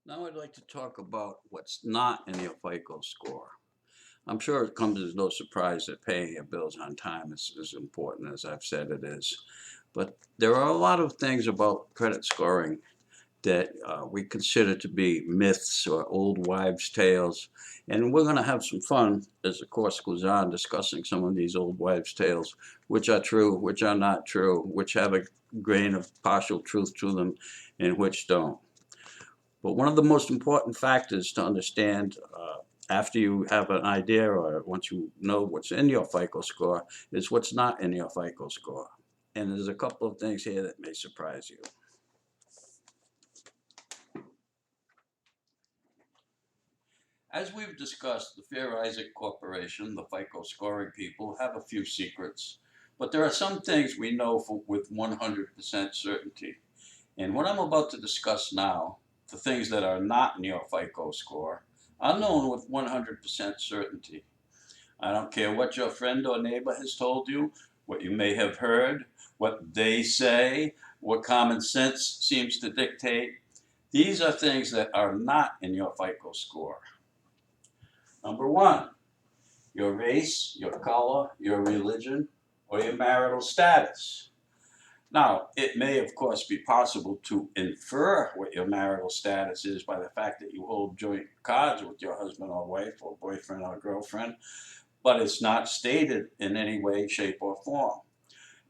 Now I'd like to talk about what's not in your FICO score. I'm sure it comes as no surprise that paying your bills on time is as important as I've said it is. But there are a lot of things about credit scoring that we consider to be myths or old wives' tales. And we're going to have some fun as the course goes on discussing some of these old wives' tales, which are true, which are not true, which have a grain of partial truth to them, and which don't. But one of the most important factors to understand after you have an idea or once you know what's in your FICO score is what's not in your FICO score. And there's a couple of things here that may surprise you. As we've discussed, the Fair Isaac Corporation, the FICO scoring people, have a few secrets. But there are some things we know with 100% certainty. And what I'm about to discuss now, the things that are not in your FICO score, are known with 100% certainty. I don't care what your friend or neighbor has told you, what you may have heard, what they say, what common sense seems to dictate. These are things that are not in your FICO score. Number one, your race, your color, your religion, or your marital status. Now, it may, of course, be possible to infer what your marital status is by the fact that you hold joint cards with your husband or wife or boyfriend or girlfriend, but it's not stated in any way, shape, or form.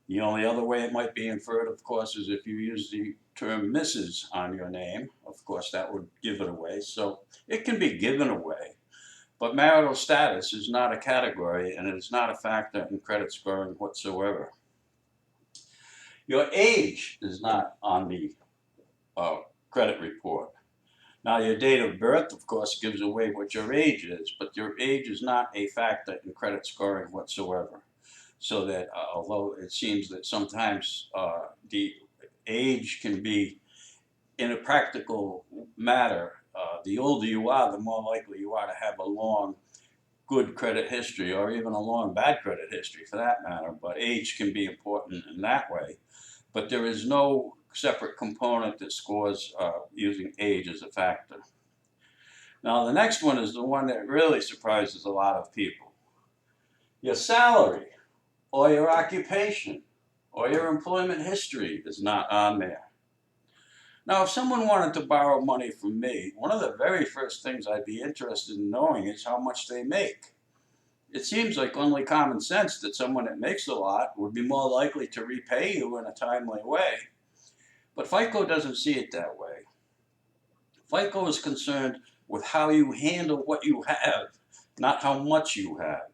The only other way it might be inferred, of course, is if you use the term Mrs. on your name. Of course, that would give it away. So it can be given away. But marital status is not a category and it is not a factor in credit scoring whatsoever. Your age is not on the uh, credit report. Now, your date of birth, of course, gives away what your age is, but your age is not a factor in credit scoring whatsoever. So that although it seems that sometimes the age can be, in a practical matter, the older you are, the more likely you are to have a long, good credit history, or even a long, bad credit history for that matter. But age can be important in that way. But there is no separate component that scores using age as a factor. Now, the next one is the one that really surprises a lot of people. Your salary, or your occupation, or your employment history is not on there. Now, if someone wanted to borrow money from me, one of the very first things I'd be interested in knowing is how much they make. It seems like only common sense that someone that makes a lot would be more likely to repay you in a timely way. But FICO doesn't see it that way. FICO is concerned with how you handle what you have, not how much you have.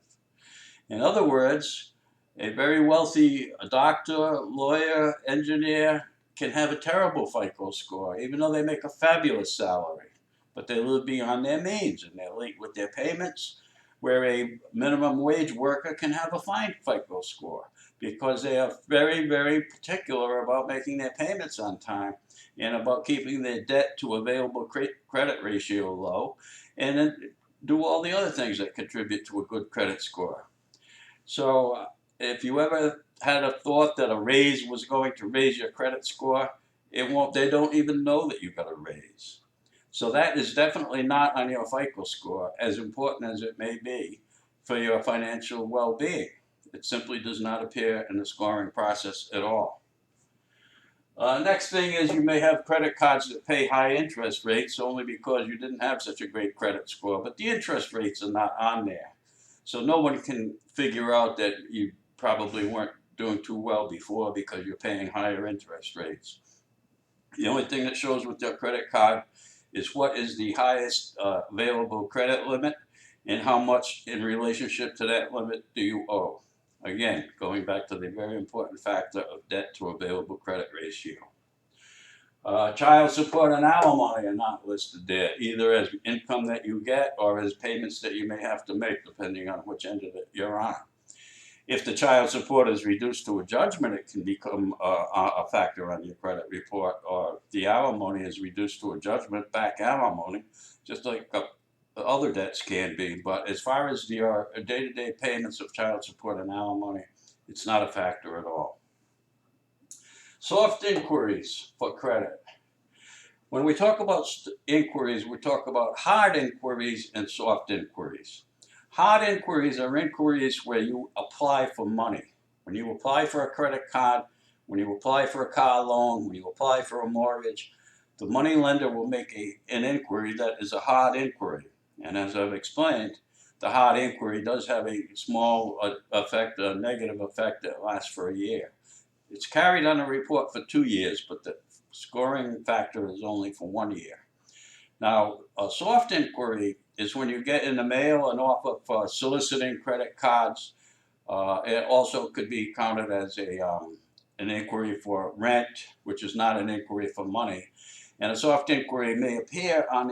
In other words, a very wealthy doctor, lawyer, engineer can have a terrible FICO score, even though they make a fabulous salary. But they live beyond their means and they're late with their payments, where a minimum wage worker can have a fine FICO score because they are very, very particular about making their payments on time and about keeping their debt to available credit ratio low, and then do all the other things that contribute to a good credit score. So if you ever had a thought that a raise was going to raise your credit score, it won't. They don't even know that you got a raise. So that is definitely not on your FICO score, as important as it may be for your financial well-being. It simply does not appear in the scoring process at all. Next thing is you may have credit cards that pay high interest rates only because you didn't have such a great credit score, but the interest rates are not on there. So no one can figure out that you probably weren't doing too well before because you're paying higher interest rates. The only thing that shows with your credit card is what is the highest available credit limit and how much in relationship to that limit do you owe. Again, going back to the very important factor of debt to available credit ratio. Child support and alimony are not listed there, either as income that you get or as payments that you may have to make, depending on which end of it you're on. If the child support is reduced to a judgment, it can become a factor on your credit report, or if the alimony is reduced to a judgment, back alimony, just like other debts can be. But as far as your day-to-day payments of child support and alimony, it's not a factor at all. Soft inquiries for credit. When we talk about inquiries, we talk about hard inquiries and soft inquiries. Hard inquiries are inquiries where you apply for money. When you apply for a credit card, when you apply for a car loan, when you apply for a mortgage, the money lender will make an inquiry that is a hard inquiry. And as I've explained, the hard inquiry does have a small effect, a negative effect that lasts for a year. It's carried on a report for 2 years, but the scoring factor is only for 1 year. Now, a soft inquiry is when you get in the mail an offer for soliciting credit cards. It also could be counted as an inquiry for rent, which is not an inquiry for money. And a soft inquiry may appear on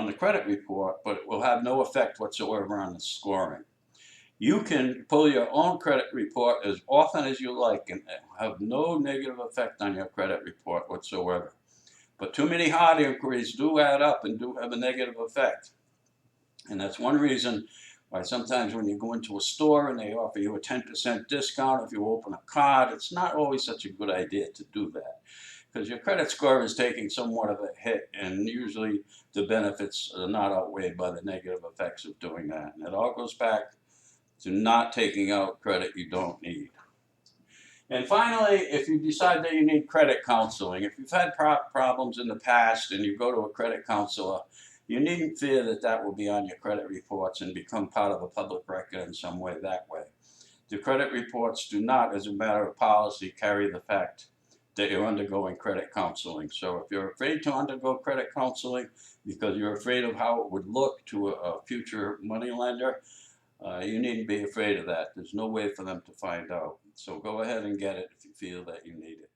the credit report, but it will have no effect whatsoever on the scoring. You can pull your own credit report as often as you like and have no negative effect on your credit report whatsoever. But too many hard inquiries do add up and do have a negative effect. And that's one reason why sometimes when you go into a store and they offer you a 10% discount if you open a card, it's not always such a good idea to do that, because your credit score is taking somewhat of a hit, and usually the benefits are not outweighed by the negative effects of doing that. And it all goes back to not taking out credit you don't need. And finally, if you decide that you need credit counseling, if you've had problems in the past and you go to a credit counselor, you needn't fear that that will be on your credit reports and become part of a public record in some way that way. The credit reports do not, as a matter of policy, carry the fact that you're undergoing credit counseling. So if you're afraid to undergo credit counseling because you're afraid of how it would look to a future money lender, you needn't be afraid of that. There's no way for them to find out. So go ahead and get it if you feel that you need it.